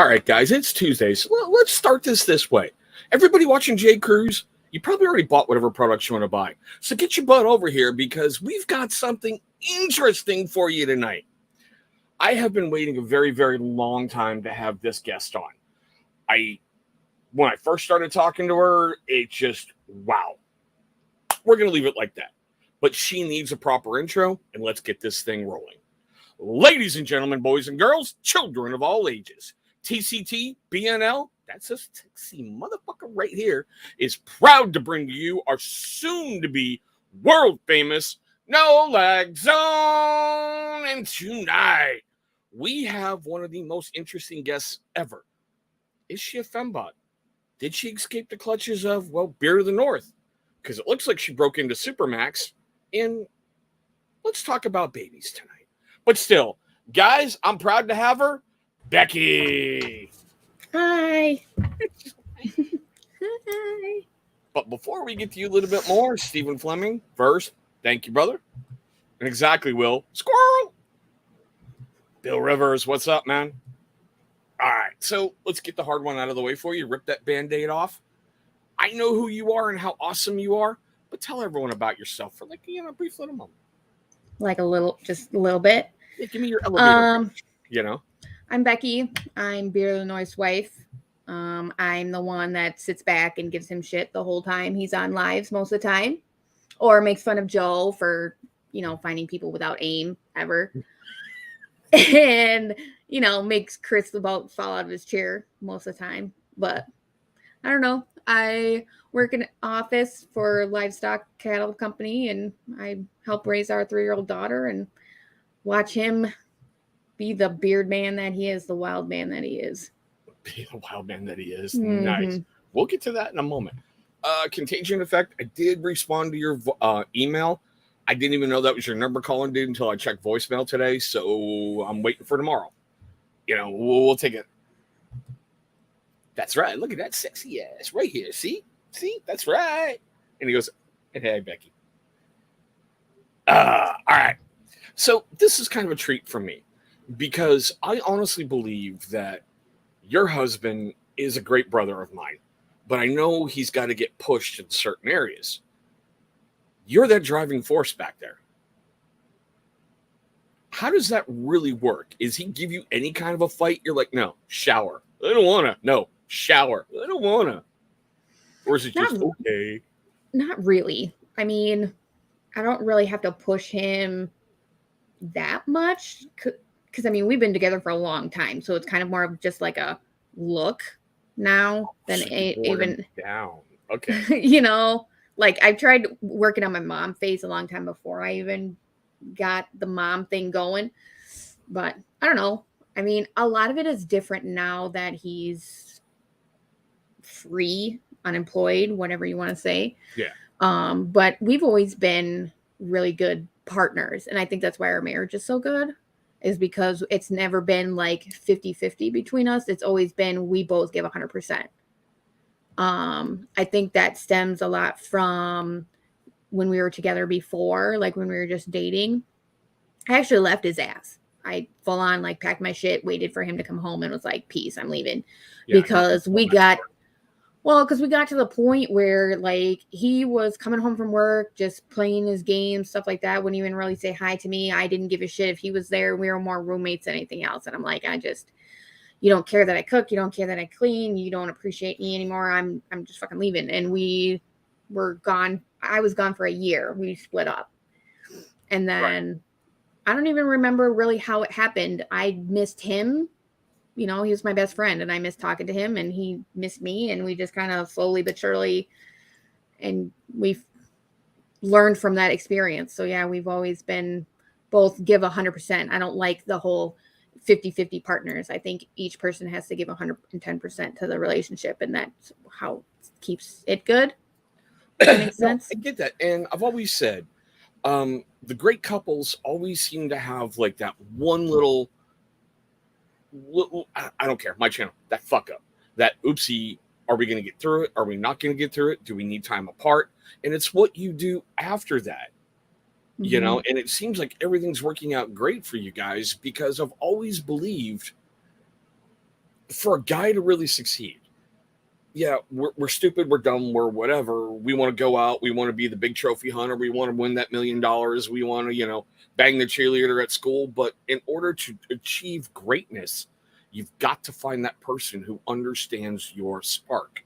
All right, guys, it's Tuesday, so let's start this way. Everybody watching J. Cruz, you probably already bought whatever products you want to buy. So get your butt over here because we've got something interesting for you tonight. I have been waiting a very, very long time to have this guest on. When I first started talking to her, it just, wow. We're going to leave it like that. But she needs a proper intro, and let's get this thing rolling. Ladies and gentlemen, boys and girls, children of all ages, TCT, BNL, that's a sexy motherfucker right here, is proud to bring to you our soon-to-be world-famous No Lag Zone. And tonight, we have one of the most interesting guests ever. Is she a fembot? Did she escape the clutches of, Beard of the North? Because it looks like she broke into Supermax. And let's talk about babies tonight. But still, guys, I'm proud to have her, Becky. Hi. Hi. But before we get to you a little bit more, Stephen Fleming, first, thank you, brother. And exactly, Will. Squirrel. Bill Rivers, what's up, man? All right, so let's get the hard one out of the way for you. Rip that Band-Aid off. I know who you are and how awesome you are, but tell everyone about yourself for a brief little moment. Just a little bit. Yeah, give me your elevator pitch, I'm Becky. I'm Beard of the North's wife. I'm the one that sits back and gives him shit the whole time he's on lives most of the time, or makes fun of Joe for, finding people without aim ever. And, makes Chris about fall out of his chair most of the time. But I don't know. I work in an office for livestock cattle company, and I help raise our 3-year-old daughter and watch him be the beard man that he is, the wild man that he is. Be the wild man that he is. Mm-hmm. Nice. We'll get to that in a moment. Contagion effect. I did respond to your email. I didn't even know that was your number calling, dude, until I checked voicemail today. So I'm waiting for tomorrow. We'll take it. That's right. Look at that sexy ass right here. See? That's right. And he goes, hey, Becky. All right. So this is kind of a treat for me because I honestly believe that your husband is a great brother of mine, but I know he's got to get pushed in certain areas. You're that driving force back there. How does that really work? Is he give you any kind of a fight? You're like, no, shower. I don't want to. No, shower. I don't want to. Or is it just okay? Not really. I mean, I don't really have to push him that much because, we've been together for a long time. So it's kind of more of just like a look now than even down. Okay. I've tried working on my mom face a long time before I even got the mom thing going. But I don't know. A lot of it is different now that he's free, unemployed, whatever you want to say. Yeah. But we've always been really good partners. And I think that's why our marriage is so good, is because it's never been like 50-50 between us. It's always been, we both give 100%. I think that stems a lot from when we were together before, like when we were just dating. I actually left his ass. I full on packed my shit, waited for him to come home and was like, peace, I'm leaving. Yeah, because we got to the point where he was coming home from work, just playing his games, stuff like that. Wouldn't even really say hi to me. I didn't give a shit if he was there. We were more roommates than anything else. And I'm like, you don't care that I cook. You don't care that I clean. You don't appreciate me anymore. I'm just fucking leaving. And we were gone. I was gone for a year. We split up. And then I don't even remember really how it happened. I missed him. He was my best friend, and I missed talking to him, and he missed me, and we just kind of slowly but surely, and we've learned from that experience. So yeah, we've always been both give 100%. I don't like the whole 50-50 partners. I think each person has to give 110% to the relationship, and that's how it keeps it good. Does that make sense? I get that, and I've always said, the great couples always seem to have that one little, I don't care, my channel, that fuck up, that oopsie. Are we going to get through it? Are we not going to get through it? Do we need time apart? And it's what you do after that, and it seems like everything's working out great for you guys because I've always believed for a guy to really succeed, yeah, we're stupid, we're dumb, we're whatever. We want to go out, we want to be the big trophy hunter, we want to win that $1 million, we want to, bang the cheerleader at school. But in order to achieve greatness, you've got to find that person who understands your spark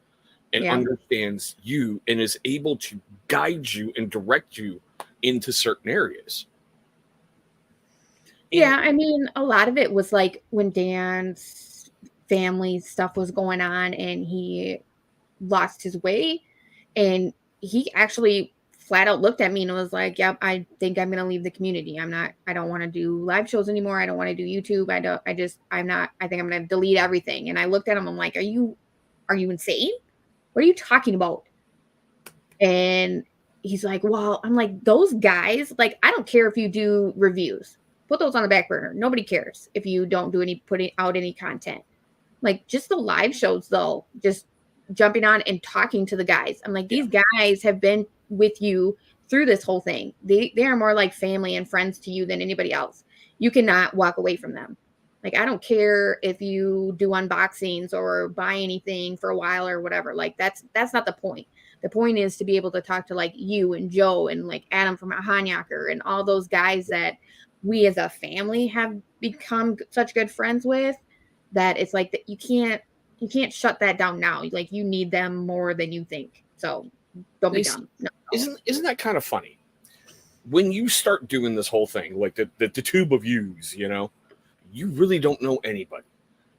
and Yeah. understands you and is able to guide you and direct you into certain areas. Yeah, I mean, a lot of it was like when Dan's family stuff was going on and he lost his way, and he actually flat out looked at me and was like, "Yep, I think I'm going to leave the community. I don't want to do live shows anymore. I don't want to do YouTube. I think I'm going to delete everything." And I looked at him, I'm like, "Are you insane? What are you talking about?" And he's like, "Well," I'm like, "Those guys, like, I don't care if you do reviews. Put those on the back burner. Nobody cares if you don't do putting out any content. Like, just the live shows, though, just jumping on and talking to the guys. I'm like, these guys have been with you through this whole thing. They are more like family and friends to you than anybody else. You cannot walk away from them. Like, I don't care if you do unboxings or buy anything for a while or whatever. Like, that's not the point. The point is to be able to talk to like you and Joe and like Adam from Hanyaker and all those guys that we as a family have become such good friends with, that it's like that you can't shut that down now. Like, you need them more than you think. So don't be dumb. No. Isn't that kind of funny? When you start doing this whole thing, like the tube of yous, you really don't know anybody.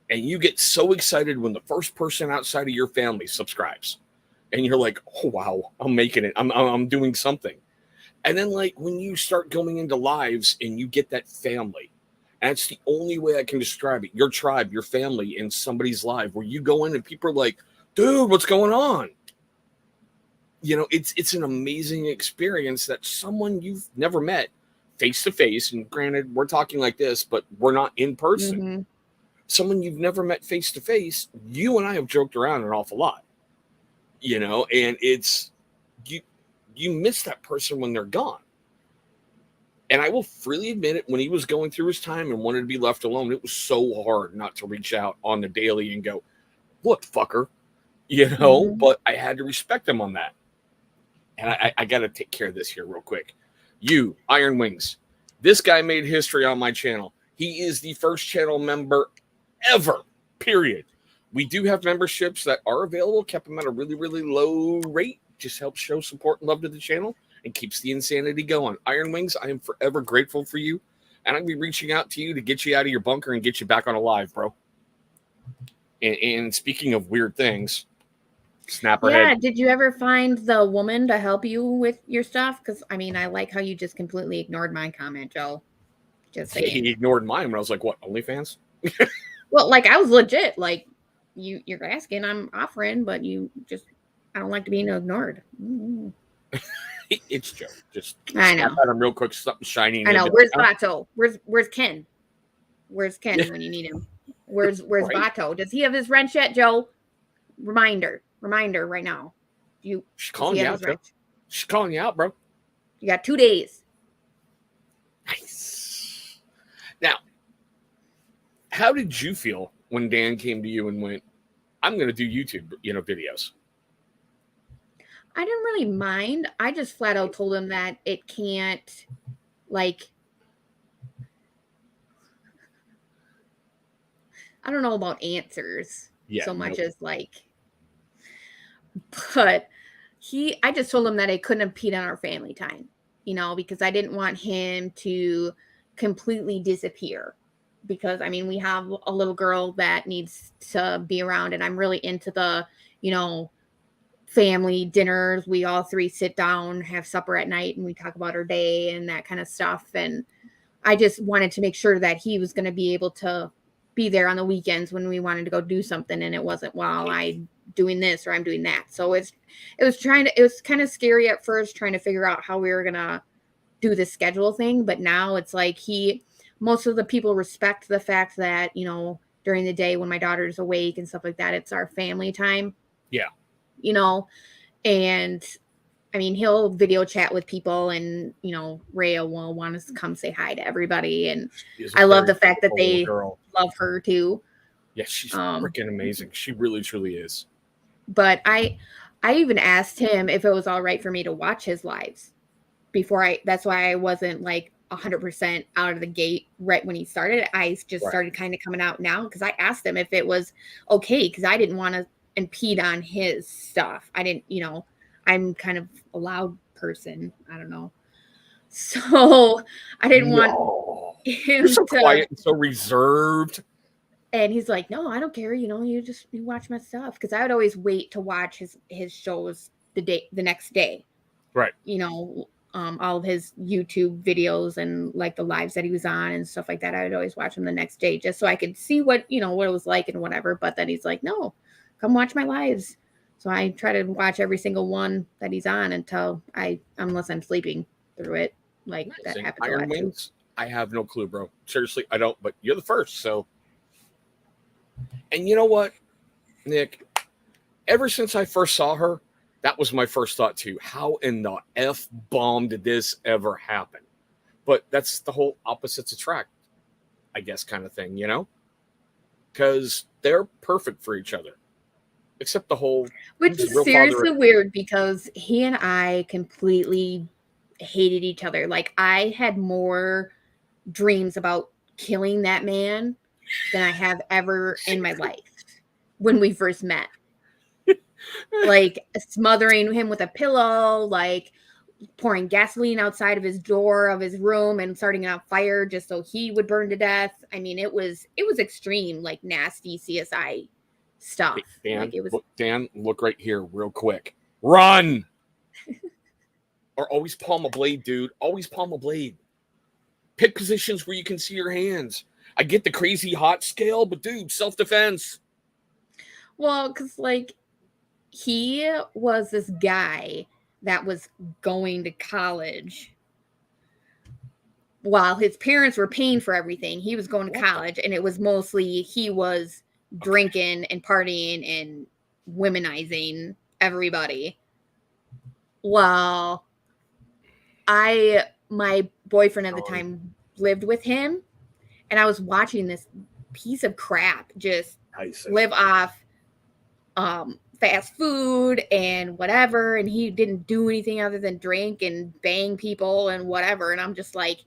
And you get so excited when the first person outside of your family subscribes. And you're like, "Oh, wow, I'm making it. I'm doing something." And then, like, when you start going into lives and you get that family, and it's the only way I can describe it, your tribe, your family in somebody's life, where you go in and people are like, "Dude, what's going on?" It's an amazing experience that someone you've never met face to face, and granted, we're talking like this, but we're not in person. Mm-hmm. Someone you've never met face to face, you and I have joked around an awful lot, and it's you miss that person when they're gone. And I will freely admit it, when he was going through his time and wanted to be left alone, it was so hard not to reach out on the daily and go, "Look, fucker," Mm-hmm. but I had to respect him on that. And I got to take care of this here real quick. You, Iron Wings, this guy made history on my channel. He is the first channel member ever, period. We do have memberships that are available, kept them at a really, really low rate. Just helps show support and love to the channel and keeps the insanity going. Iron Wings, I am forever grateful for you. And I'm going to be reaching out to you to get you out of your bunker and get you back on a live, bro. And speaking of weird things, Snapperhead. Yeah, did you ever find the woman to help you with your stuff? Because, I mean, I like how you just completely ignored my comment, Joe. Just saying. He ignored mine when I was like, "What, OnlyFans?" Well, like, I was legit. Like, you're asking, I'm offering, but I don't like to be ignored. Mm-hmm. It's Joe. Just I know. snap at him real quick, something shiny. I know. Where's Bato? Where's Ken? Where's Ken when you need him? Where's right. Bato? Does he have his wrench yet, Joe? Reminder right now. She's calling you out, Joe. She's calling you out, bro. You got 2 days. Nice. Now, how did you feel when Dan came to you and went, "I'm going to do YouTube, videos"? I didn't really mind. I just flat out told him that it can't, like, I don't know about answers so much as like, but I just told him that it couldn't impede on our family time, because I didn't want him to completely disappear. Because, I mean, we have a little girl that needs to be around, and I'm really into the, family dinners. We all three sit down, have supper at night, and we talk about our day and that kind of stuff. And I just wanted to make sure that he was going to be able to be there on the weekends when we wanted to go do something, and it wasn't, "Well, I'm doing this or I'm doing that." So it was kind of scary at first, trying to figure out how we were going to do the schedule thing. But now it's like most of the people respect the fact that, during the day when my daughter's awake and stuff like that, it's our family time. Yeah. And I mean, he'll video chat with people, and, Rhea will want to come say hi to everybody. And I love the fact that they love her too. Yeah, she's Um, freaking amazing. She really, truly is. but I even asked him if it was all right for me to watch his lives before that's why I wasn't like 100% out of the gate right when he started. I just Right. started kind of coming out now because I asked him if it was okay because I didn't want to impede on his stuff. I didn't, I'm kind of a loud person. I don't know. So I didn't want No. You're him so to. quiet and so reserved. And he's like, no, I don't care. You watch my stuff. Because I would always wait to watch his shows the next day. Right. All of his YouTube videos and like the lives that he was on and stuff like that. I would always watch them the next day just so I could see what it was like and whatever. But then he's like, no, come watch my lives. So I try to watch every single one that he's on unless I'm sleeping through it. Like that happens a lot Iron Wings. I have no clue, bro. Seriously, I don't. But you're the first, so. And you know what, Nick? Ever since I first saw her, that was my first thought too. How in the F bomb did this ever happen? But that's the whole opposites attract, I guess, kind of thing, Because they're perfect for each other. Except the whole. Which is seriously weird because he and I completely hated each other. Like I had more dreams about killing that man than I have ever in my life when we first met. Like smothering him with a pillow, like pouring gasoline outside of his door of his room and starting it on fire just so he would burn to death. I mean, it was extreme, like nasty CSI stuff. Dan, like it was. Dan, look right here real quick. Run! Or always palm a blade, dude. Always palm a blade. Pick positions where you can see your hands. I get the crazy hot scale, but dude, self-defense. Well, because like he was this guy that was going to college while his parents were paying for everything. He was going to college, and it was mostly he was drinking and partying and womanizing everybody. While my boyfriend at the time lived with him, and I was watching this piece of crap just live off fast food and whatever, and he didn't do anything other than drink and bang people and whatever, and I'm just like,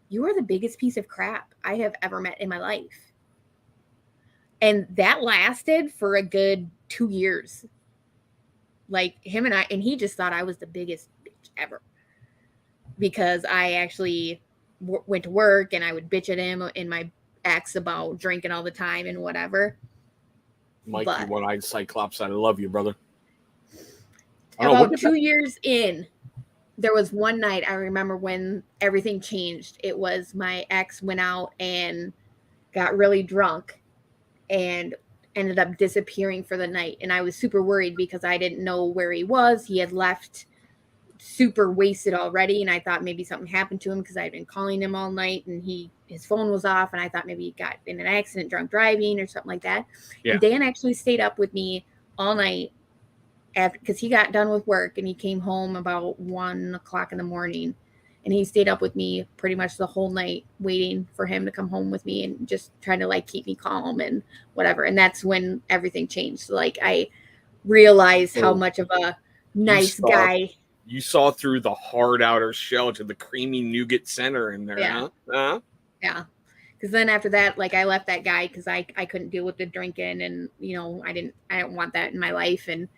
you are the biggest piece of crap I have ever met in my life. And that lasted for a good 2 years. Like him and he just thought I was the biggest bitch ever because I actually went to work and I would bitch at him and my ex about drinking all the time and whatever. Mike, you one-eyed cyclops. I love you, brother. About 2 years in, there was one night I remember when everything changed. It was my ex went out and got really drunk and ended up disappearing for the night. And I was super worried because I didn't know where he was. He had left super wasted already. And I thought maybe something happened to him because I'd been calling him all night and his phone was off. And I thought maybe he got in an accident, drunk driving or something like that. Yeah. And Dan actually stayed up with me all night because he got done with work and he came home about 1:00 in the morning. And he stayed up with me pretty much the whole night waiting for him to come home with me and just trying to like keep me calm and whatever. And that's when everything changed. Like I realized how much of a nice guy. You saw through the hard outer shell to the creamy nougat center in there, yeah. Huh? Yeah. Because then after that, like I left that guy because I couldn't deal with the drinking and, I didn't want that in my life. And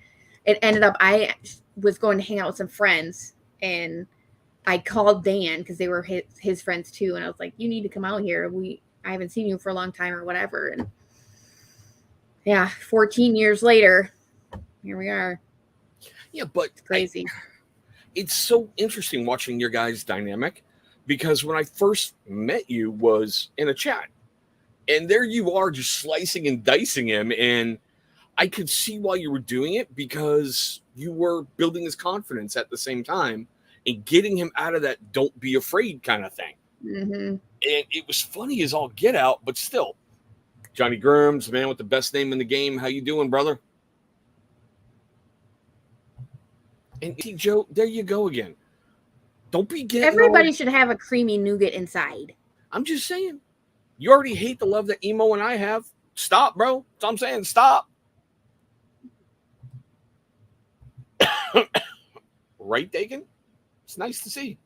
it ended up, I was going to hang out with some friends and I called Dan because they were his friends too. And I was like, you need to come out here. I haven't seen you for a long time or whatever. And yeah, 14 years later, here we are. Yeah, but it's crazy. It's so interesting watching your guys' dynamic because when I first met you was in a chat and there you are just slicing and dicing him. And I could see why you were doing it because you were building his confidence at the same time and getting him out of that don't be afraid kind of thing. Mm-hmm. And it was funny as all get out, but still. Johnny Grims, man with the best name in the game. How you doing, brother? And see, Joe, there you go again. Don't be getting everybody should have a creamy nougat inside. I'm just saying. You already hate the love that Emo and I have. Stop, bro. That's all I'm saying. Stop. Right, Dakin? It's nice to see.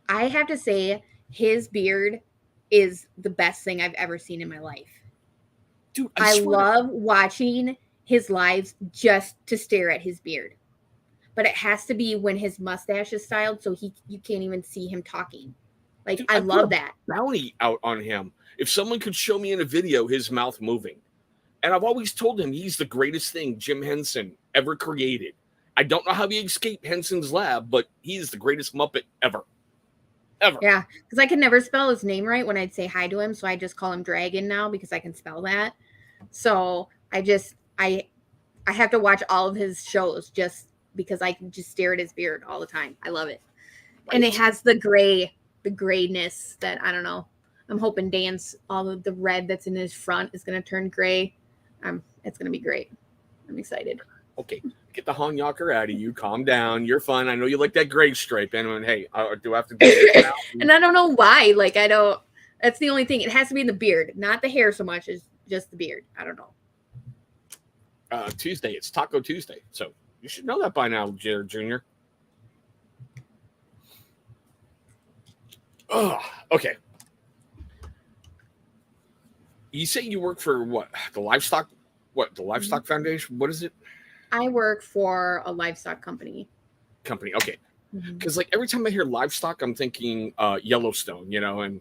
I have to say, his beard is the best thing I've ever seen in my life. Dude, I love watching his lives just to stare at his beard. But it has to be when his mustache is styled so you can't even see him talking. Like, dude, I love that. Bounty out on him. If someone could show me in a video his mouth moving. And I've always told him he's the greatest thing Jim Henson ever created. I don't know how he escaped Henson's lab, but he's the greatest Muppet ever. Ever. Yeah, because I can never spell his name right when I'd say hi to him, so I just call him Dragon now because I can spell that. So I have to watch all of his shows just because I can just stare at his beard all the time. I love it. Right. And it has the grayness that, I don't know. I'm hoping all of the red that's in his front is going to turn gray. It's going to be great. I'm excited. Okay. Get the Honyaker out of you. Calm down. You're fun. I know you like that gray stripe. And hey, do I have to do it now? And I don't know why. Like, that's the only thing. It has to be in the beard, not the hair so much as just the beard. I don't know. Tuesday. It's Taco Tuesday. So you should know that by now, Jared Jr. Oh, okay. You say you work for what? The Livestock Foundation? What is it? I work for a livestock company. Okay. Because like every time I hear livestock, I'm thinking Yellowstone, and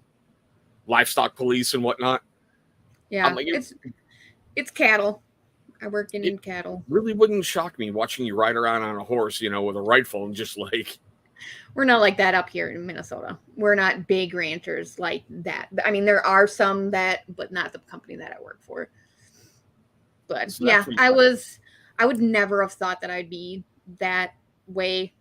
livestock police and whatnot. Yeah, like, it's cattle. I work in cattle. Really wouldn't shock me watching you ride around on a horse, with a rifle and just like. We're not like that up here in Minnesota. We're not big ranchers like that. I mean, there are some but not the company that I work for. But so yeah, I would never have thought that I'd be that way.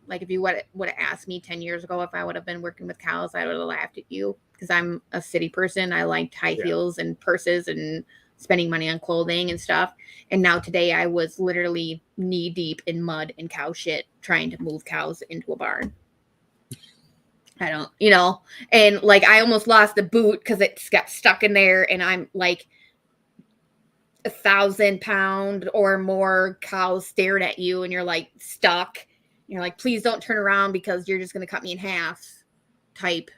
Like if you would have asked me 10 years ago if I would have been working with cows, I would have laughed at you because I'm a city person. I liked high heels and purses and spending money on clothing and stuff. And now today I was literally knee deep in mud and cow shit trying to move cows into a barn. I don't, and like I almost lost the boot because it got stuck in there and I'm like 1,000-pound or more cows stared at you and you're like stuck. You're like, please don't turn around because you're just going to cut me in half type,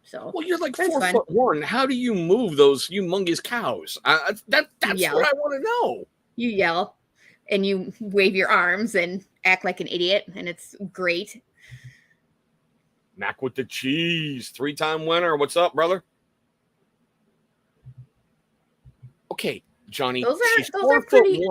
So well, you're like 4'1". How do you move those humongous cows? That's what I want to know. You yell and you wave your arms and act like an idiot, and it's great. Mac with the cheese, 3-time winner. What's up, brother? Okay, Johnny. Those are pretty.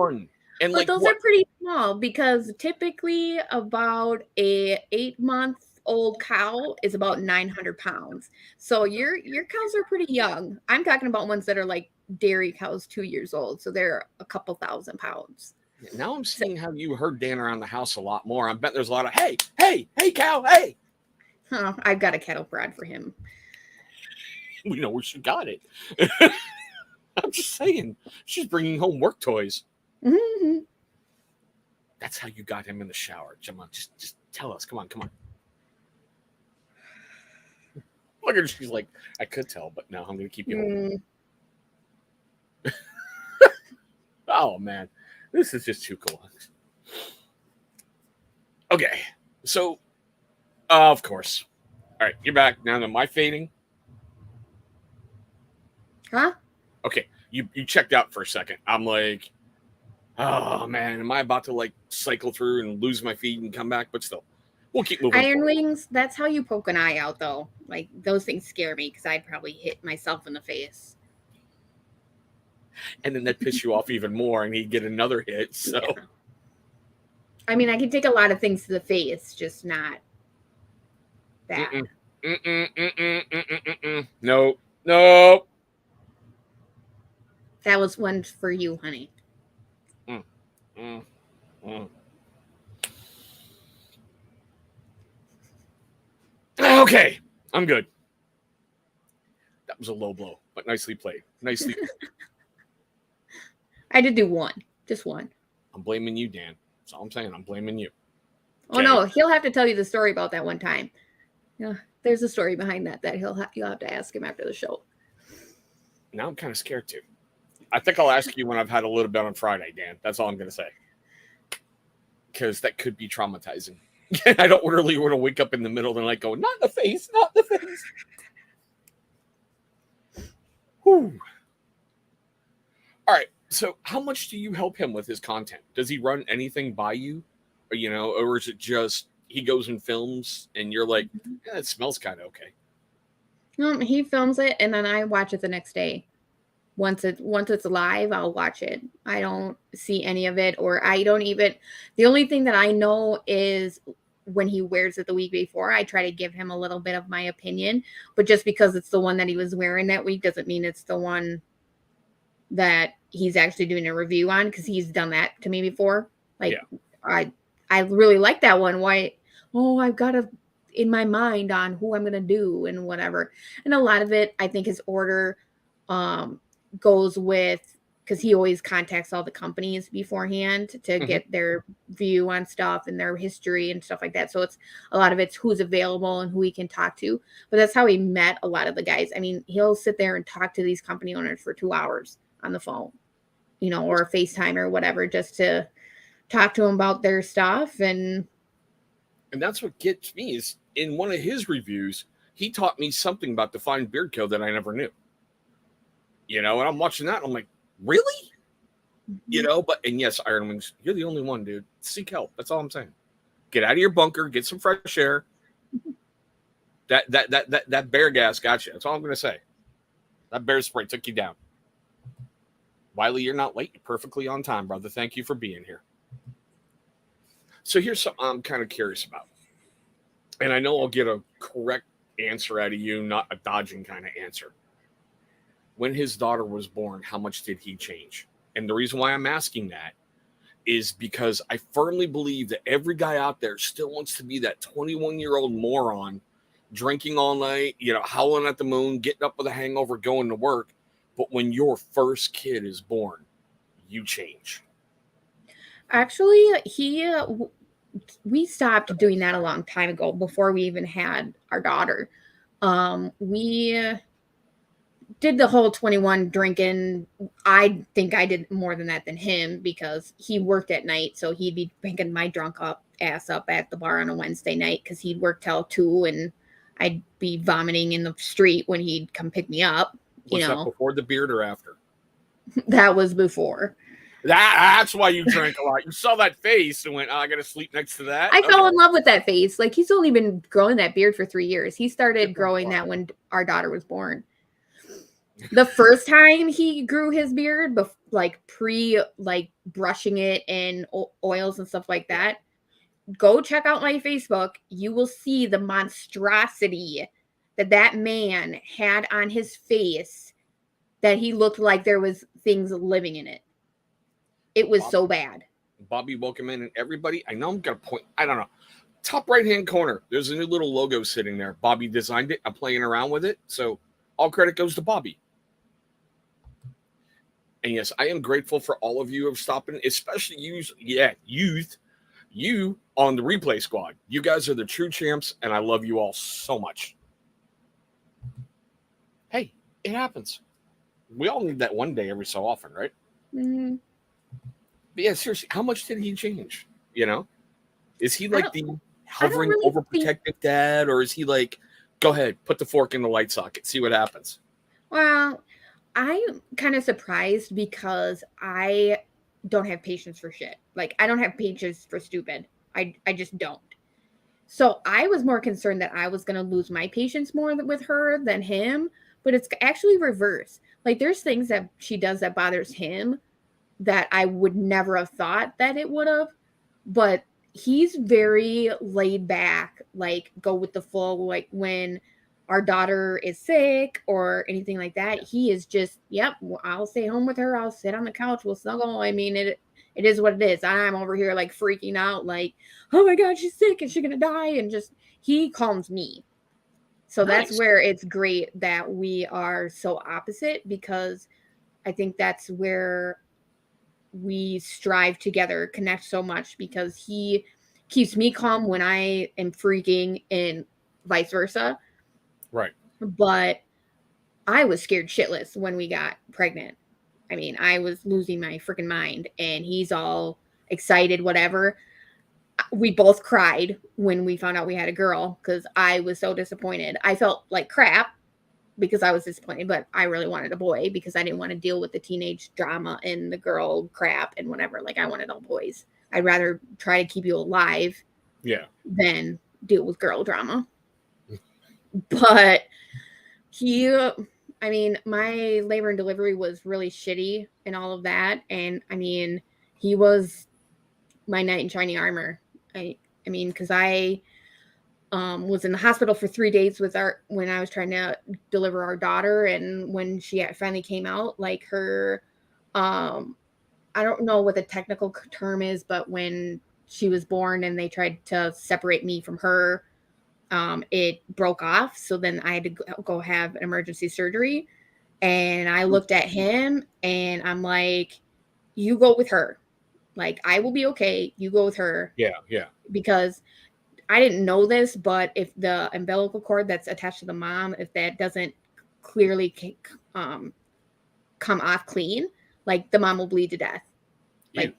And but those are pretty small because typically about a 8-month-old cow is about 900 pounds. So your cows are pretty young. I'm talking about ones that are like dairy cows 2 years old. So they're a couple 1,000 pounds. Now I'm seeing how you herd Dan around the house a lot more. I bet there's a lot of, hey, cow, hey. Huh, I've got a cattle prod for him. We know where she got it. I'm just saying. She's bringing home work toys. Mm-hmm. That's how you got him in the shower. Come on, just tell us. Come on. Look at her. She's like, I could tell, but no, I'm going to keep you home. Oh, man. This is just too cool. Okay. So, of course. All right, you're back. Now, am I fading? Huh? Okay. You checked out for a second. I'm like, oh, man, am I about to, like, cycle through and lose my feed and come back? But still, we'll keep moving Iron Wings, that's how you poke an eye out, though. Like, those things scare me because I'd probably hit myself in the face. And then that piss you off even more, and he'd get another hit, so. Yeah. I mean, I can take a lot of things to the face, just not that. Nope. That was one for you, honey. Okay, I'm good. That was a low blow, but nicely played. Nicely played. I did do one. Just one. I'm blaming you, Dan. That's all I'm saying. I'm blaming you. Okay. Oh, no. He'll have to tell you the story about that one time. Yeah, there's a story behind that you'll have to ask him after the show. Now I'm kind of scared, too. I think I'll ask you when I've had a little bit on Friday, Dan. That's all I'm going to say. Because that could be traumatizing. I don't really want to wake up in the middle of the night going, not in the face, not in the face. Whew. All right. So how much do you help him with his content? Does he run anything by you? Or, or is it just he goes and films and you're like, yeah, it smells kind of okay? He films it and then I watch it the next day. Once it's live, I'll watch it. I don't see any of it, or I don't even. The only thing that I know is when he wears it the week before, I try to give him a little bit of my opinion. But just because it's the one that he was wearing that week doesn't mean it's the one that he's actually doing a review on, because he's done that to me before. Like, yeah. I really like that one. Why? Oh, I've got to in my mind on who I'm gonna do and whatever. And a lot of it, I think his order goes with, because he always contacts all the companies beforehand to get their view on stuff and their history and stuff like that. So it's a lot of it's who's available and who he can talk to. But that's how he met a lot of the guys. I mean, he'll sit there and talk to these company owners for 2 hours on the phone, or FaceTime or whatever, just to talk to them about their stuff. And that's what gets me is in one of his reviews, he taught me something about Defined Beard Co. that I never knew. And I'm watching that and I'm like, really? And yes, Iron Wings, you're the only one, dude. Seek help. That's all I'm saying. Get out of your bunker, get some fresh air. That bear gas got you. That's all I'm gonna say. That bear spray took you down. Wiley, you're not late. You're perfectly on time, brother. Thank you for being here. So here's something I'm kind of curious about. And I know I'll get a correct answer out of you, not a dodging kind of answer. When his daughter was born, how much did he change? And the reason why I'm asking that is because I firmly believe that every guy out there still wants to be that 21-year-old moron, drinking all night, howling at the moon, getting up with a hangover, going to work. But when your first kid is born, you change. Actually, we stopped doing that a long time ago, before we even had our daughter. We did the whole 21 drinking. I think I did more than that than him, because he worked at night. So he'd be drinking my drunk ass up at the bar on a Wednesday night, because he'd work till 2 and I'd be vomiting in the street when he'd come pick me up. Was that before the beard or after? That was before. That's why you drank a lot. You saw that face and went, I got to sleep next to that. I fell in love with that face. Like, he's only been growing that beard for 3 years. He started growing that when our daughter was born. The first time he grew his beard, brushing it and oils and stuff like that, go check out my Facebook. You will see the monstrosity that man had on his face, that he looked like there was things living in it. It was so bad. Bobby welcome in, and everybody, I know I'm going to point, I don't know, top right-hand corner, there's a new little logo sitting there. Bobby designed it. I'm playing around with it. So all credit goes to Bobby. And yes, I am grateful for all of you who have stopped in, especially you on the replay squad. You guys are the true champs, and I love you all so much. Hey, it happens. We all need that one day every so often, right? Mm-hmm. But yeah, seriously, how much did he change? Is he like the hovering, really overprotective dad, or is he like, go ahead, put the fork in the light socket, see what happens? Well, I'm kind of surprised, because I don't have patience for shit. Like, I don't have patience for stupid. I just don't. So I was more concerned that I was going to lose my patience more with her than him. But it's actually reverse. Like, there's things that she does that bothers him that I would never have thought that it would have. But he's very laid back, like, go with the flow. Like, when our daughter is sick or anything like that, he is just, yep, I'll stay home with her. I'll sit on the couch. We'll snuggle. I mean, it is what it is. I'm over here like freaking out, like, oh my God, she's sick. Is she going to die? And just, he calms me. So nice. That's where it's great that we are so opposite, because I think that's where we strive together, connect so much, because he keeps me calm when I am freaking, and vice versa. Right. But I was scared shitless when we got pregnant. I mean, I was losing my freaking mind, and he's all excited, whatever. We both cried when we found out we had a girl because I was so disappointed. I felt like crap because I was disappointed, but I really wanted a boy because I didn't want to deal with the teenage drama and the girl crap and whatever. Like, I wanted all boys. I'd rather try to keep you alive than deal with girl drama. But I mean, my labor and delivery was really shitty and all of that. And I mean, he was my knight in shining armor. I mean, because I was in the hospital for 3 days when I was trying to deliver our daughter, and when she finally came out, like her, I don't know what the technical term is, but when she was born and they tried to separate me from her, it broke off. So then I had to go have an emergency surgery, and I looked at him and I'm like, you go with her. Like, I will be okay. You go with her. Yeah. Because I didn't know this, but if the umbilical cord that's attached to the mom, if that doesn't clearly come off clean, like, the mom will bleed to death. Like,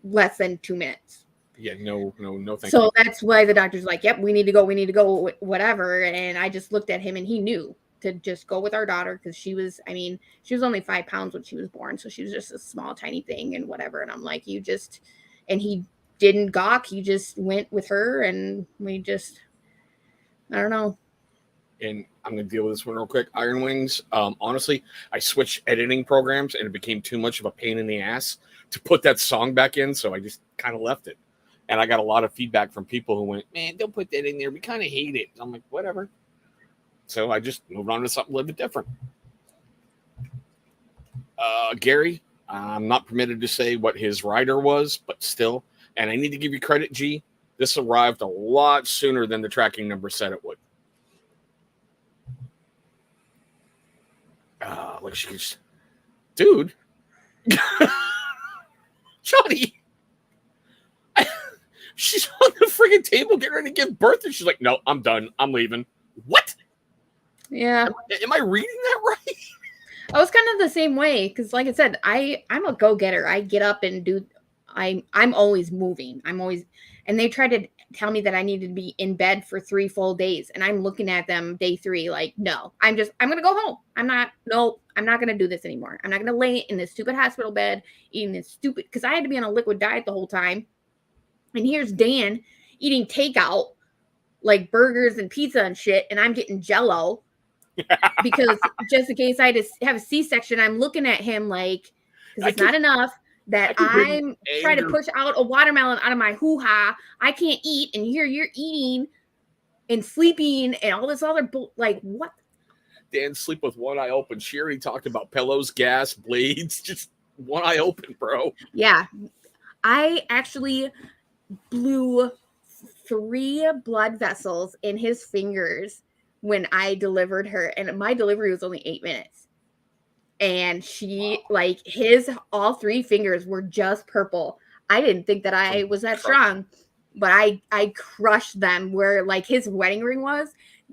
less than 2 minutes. Yeah, no, thank you. So that's why the doctor's like, yep, we need to go, whatever. And I just looked at him, and he knew to just go with our daughter because she was only 5 pounds when she was born. So she was just a small, tiny thing and whatever. And I'm like, and he didn't gawk. He just went with her, and I don't know. And I'm going to deal with this one real quick. Iron Wings. Honestly, I switched editing programs, and it became too much of a pain in the ass to put that song back in. So I just kind of left it. And I got a lot of feedback from people who went, man, don't put that in there. We kind of hate it. I'm like, whatever. So I just moved on to something a little bit different. Gary, I'm not permitted to say what his rider was, but still. And I need to give you credit, G. This arrived a lot sooner than the tracking number said it would. Like, she's, dude. Johnny. She's on the friggin' table getting ready to give birth, and she's like, no, I'm done. I'm leaving. What? Yeah. Am I reading that right? I was kind of the same way because, like I said, I'm a go-getter. I get up and do. I'm always moving. And they tried to tell me that I needed to be in bed for 3 full days, and I'm looking at them day 3 like, no, I'm gonna go home. I'm not gonna do this anymore. I'm not gonna lay in this stupid hospital bed eating this stupid, because I had to be on a liquid diet the whole time. And here's Dan eating takeout, like burgers and pizza and shit, and I'm getting Jello because just in case I had to have a C-section, I'm looking at him like, because it's not enough that I'm trying to push out a watermelon out of my hoo-ha. I can't eat, and here you're eating and sleeping and all this other like, what? Dan sleep with one eye open. She already talked about pillows, gas, blades, just one eye open, bro. Yeah. I actually blew 3 blood vessels in his fingers when I delivered her, and my delivery was only 8 minutes. And she, like, all 3 fingers were just purple. I didn't think that I was that strong, but I crushed them where, like, his wedding ring was.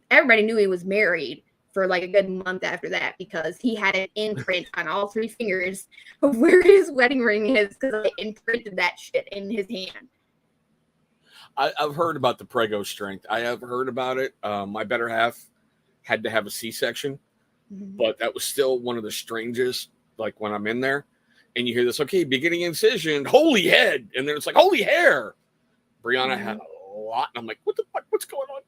Everybody knew he was married for like a good month after that because he had an imprint on all 3 fingers of where his wedding ring is because I imprinted that shit in his hand. I've heard about the Prego strength. I have heard about it. My better half had to have a C-section, but that was still one of the strangest. Like when I'm in there and you hear this, okay, beginning incision, holy head. And then it's like, holy hair. Brianna had a lot. And I'm like, what the fuck? What's going on?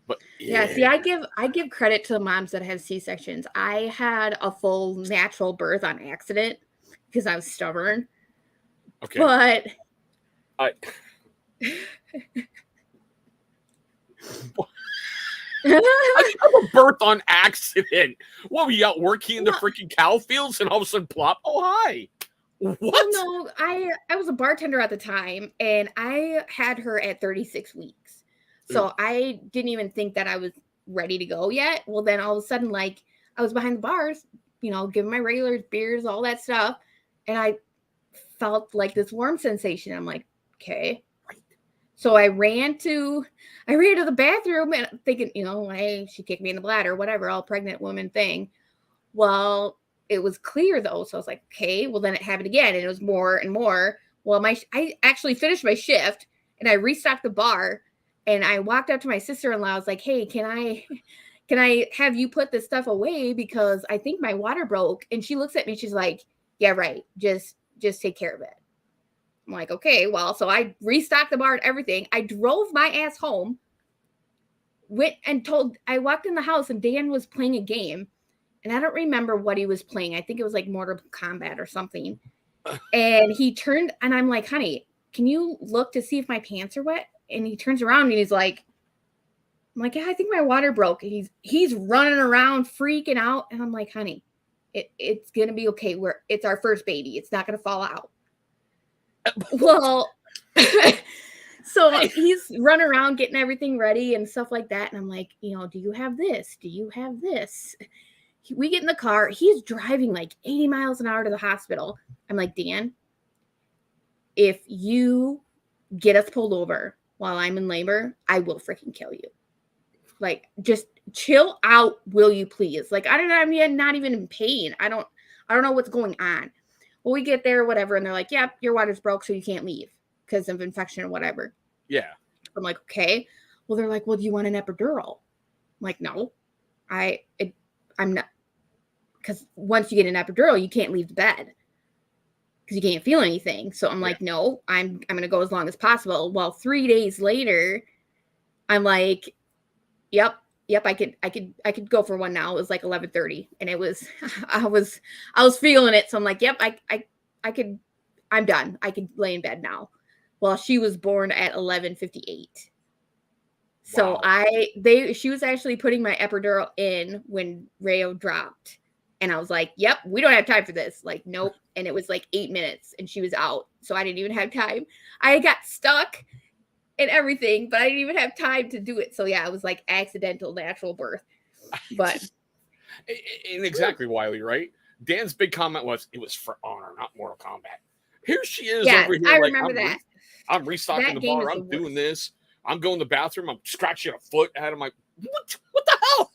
But yeah, see, I give credit to the moms that have C-sections. I had a full natural birth on accident because I was stubborn. Okay. But I have a birth on accident. What were you out working in the freaking cow fields and all of a sudden plop? Oh, hi. What? Well, no, I was a bartender at the time and I had her at 36 weeks. So I didn't even think that I was ready to go yet. Well, then all of a sudden, like, I was behind the bars, giving my regulars, beers, all that stuff. And I felt like this warm sensation. I'm like, okay. So I ran to the bathroom and thinking, hey, she kicked me in the bladder, whatever, all pregnant woman thing. Well, it was clear though. So I was like, okay, well then it happened again. And it was more and more. Well, I actually finished my shift and I restocked the bar and I walked up to my sister-in-law. I was like, hey, can I have you put this stuff away? Because I think my water broke. And she looks at me. She's like, yeah, right. Just take care of it. I'm like, okay, well, so I restocked the bar and everything. I drove my ass home, I walked in the house and Dan was playing a game. And I don't remember what he was playing. I think it was like Mortal Kombat or something. And he turned and I'm like, honey, can you look to see if my pants are wet? And he turns around and he's like, I'm like, yeah, I think my water broke. And he's running around freaking out. And I'm like, honey, it's going to be okay. It's our first baby. It's not going to fall out. Well, so he's running around getting everything ready and stuff like that. And I'm like, do you have this? Do you have this? We get in the car. He's driving like 80 miles an hour to the hospital. I'm like, Dan, if you get us pulled over while I'm in labor, I will freaking kill you. Like, just chill out, will you please? Like, I don't know. I'm not even in pain. I don't know what's going on. Well, we get there, whatever, and they're like, "Yep, your water's broke, so you can't leave because of infection or whatever." Yeah. I'm like, "Okay." Well, they're like, "Well, do you want an epidural?" I'm like, "No, I'm not." Because once you get an epidural, you can't leave the bed because you can't feel anything. So I'm like, "No, I'm gonna go as long as possible." Well, 3 days later, I'm like, "Yep, I could go for one now." It was like 11:30, and it was I was feeling it. So I'm like, "Yep, I'm done. I could lay in bed now." Well, she was born at 11:58. So she was actually putting my epidural in when Rayo dropped. And I was like, "Yep, we don't have time for this." Like, nope. And it was like 8 minutes and she was out. So I didn't even have time. I got stuck and everything, but I didn't even have time to do it. So yeah, it was like accidental natural birth. But and exactly, Wiley, right? Dan's big comment was, "It was for honor, not Mortal Kombat." Here she is over here. I remember that. I'm restocking the bar. I'm doing this. I'm going to the bathroom. I'm scratching a foot at him. Like, what the hell?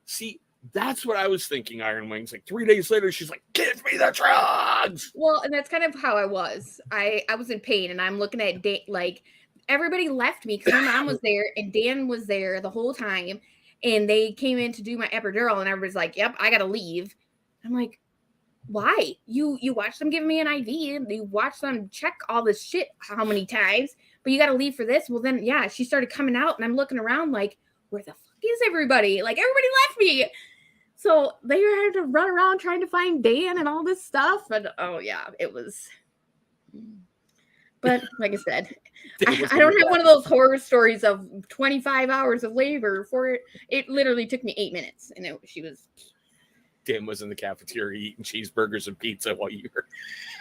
See, that's what I was thinking, Iron Wings. Like 3 days later, she's like, "Give me the drugs." Well, and that's kind of how I was. I was in pain, and I'm looking at like everybody left me because my mom was there and Dan was there the whole time, and they came in to do my epidural, and everybody's like, "Yep, I gotta leave." I'm like, "Why? You watch them give me an IV, and you watch them check all this shit how many times, but you gotta leave for this." Well, then yeah, she started coming out, and I'm looking around like, where the fuck is everybody? Like, everybody left me. So they had to run around trying to find Dan and all this stuff. And oh yeah, it was. But like I said, I don't have one of those horror stories of 25 hours of labor for it. It literally took me 8 minutes, and Dan was in the cafeteria eating cheeseburgers and pizza while you were.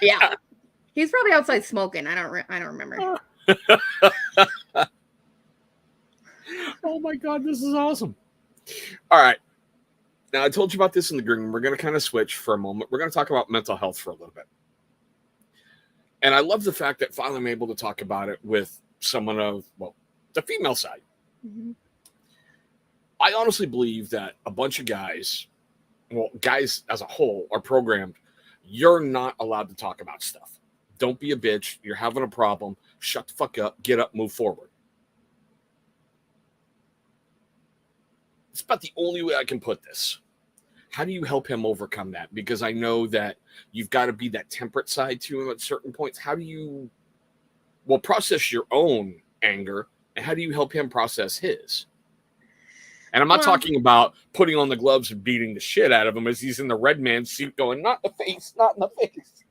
Yeah, he's probably outside smoking. I don't remember. Oh my God, this is awesome. All right. Now, I told you about this in the green room. We're going to kind of switch for a moment. We're going to talk about mental health for a little bit. And I love the fact that finally I'm able to talk about it with someone of, well, the female side. Mm-hmm. I honestly believe that a bunch of guys, well, guys as a whole, are programmed. You're not allowed to talk about stuff. Don't be a bitch. You're having a problem. Shut the fuck up. Get up. Move forward. It's about the only way I can put this. How do you help him overcome that? Because I know that you've got to be that temperate side to him at certain points. How do you, well, process your own anger, and how do you help him process his? And I'm not talking about putting on the gloves and beating the shit out of him as he's in the red man suit going, "Not in the face, not in the face."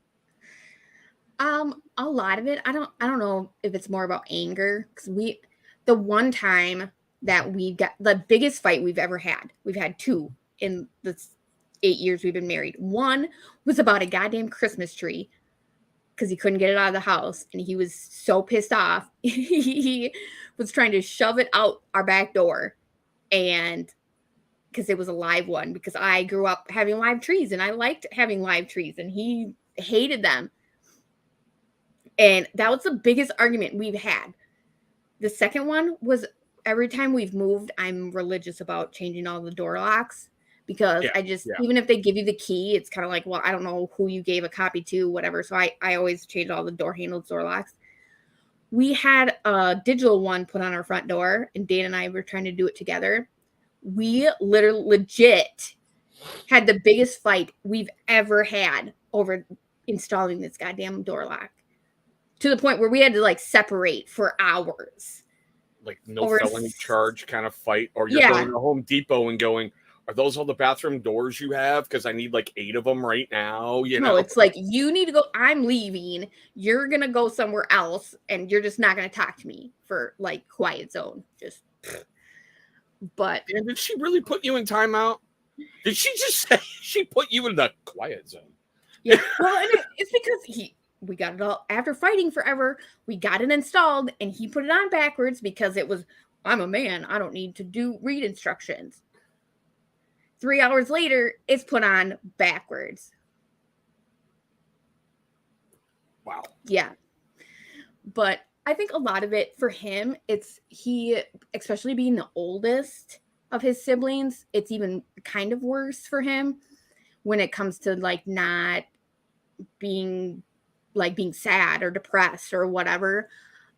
A lot of it, I don't know if it's more about anger, because the one time that we got the biggest fight we've ever had. We've had two in the 8 years we've been married. One was about a goddamn Christmas tree because he couldn't get it out of the house, and he was so pissed off. He was trying to shove it out our back door, and because it was a live one, because I grew up having live trees and I liked having live trees, and he hated them. And that was the biggest argument we've had. The second one was every time we've moved, I'm religious about changing all the door locks because Yeah, I just, yeah. even if they give you the key, it's kind of like, well, I don't know who you gave a copy to, whatever. So I always change all the door handles, door locks. We had a digital one put on our front door, and Dan and I were trying to do it together. We literally legit had the biggest fight we've ever had over installing this goddamn door lock, to the point where we had to like separate for hours. Like no Over felony charge kind of fight, or you're yeah. going to Home Depot and going, are those all the bathroom doors you have? Because I need like 8 of them right now. You No, know, it's like, you need to go. I'm leaving. You're going to go somewhere else, and you're just not going to talk to me for like quiet zone. Just, but and did she really put you in timeout? Did she just say she put you in the quiet zone? yeah. Well, and it's because we got it all after fighting forever. We got it installed, and he put it on backwards because it was, I'm a man. I don't need to read instructions. 3 hours later, it's put on backwards. Wow. Yeah. But I think a lot of it for him, he, especially being the oldest of his siblings, it's even kind of worse for him when it comes to like not being sad or depressed or whatever.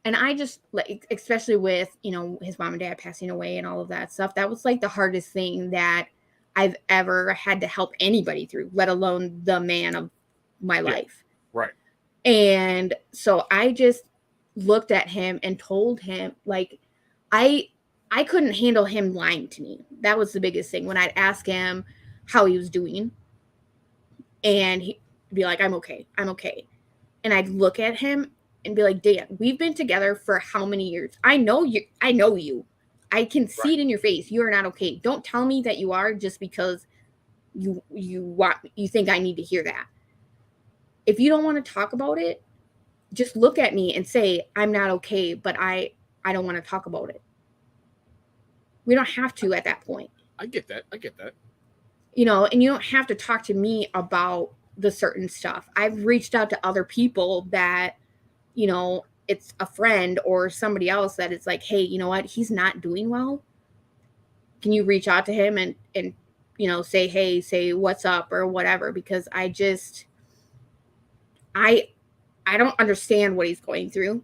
And I just like, especially with, his mom and dad passing away and all of that stuff, that was like the hardest thing that I've ever had to help anybody through, let alone the man of my life. Right. And so I just looked at him and told him, like, I couldn't handle him lying to me. That was the biggest thing. When I'd ask him how he was doing, and he'd be like, I'm okay. And I'd look at him and be like, Dan, we've been together for how many years? I know you. I can see it in your face. You are not okay. Don't tell me that you are just because you think I need to hear that. If you don't want to talk about it, just look at me and say, I'm not okay, but I don't want to talk about it. We don't have to at that point. I get that. And you don't have to talk to me about the certain stuff. I've reached out to other people that, it's a friend or somebody else that it's like, hey, you know what? He's not doing well. Can you reach out to him and say, hey, say what's up or whatever? Because I don't understand what he's going through.